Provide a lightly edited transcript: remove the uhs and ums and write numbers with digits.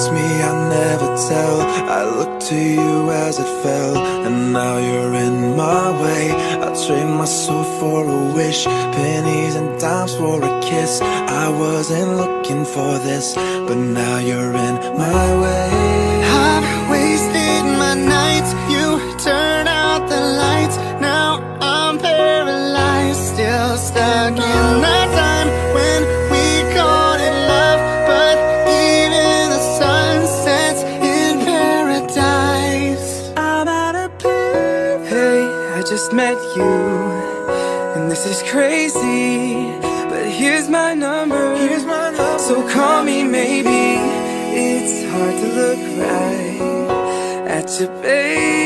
ask me, I'll never tell. I looked to you as it fell, and now you're in my way. I'll trade my soul for a wish, pennies and dimes for a kiss. I wasn't looking for this, but now you're in my way. I've wasted my nights, you turn out the lights. Now I'm paralyzed, still stuck in that time when we called it love. But even the sun sets in paradise. I'm out of bed. Hey, I just met you, and this is crazy, but here's my number. So call me maybe. It's hard to look right at you, babe.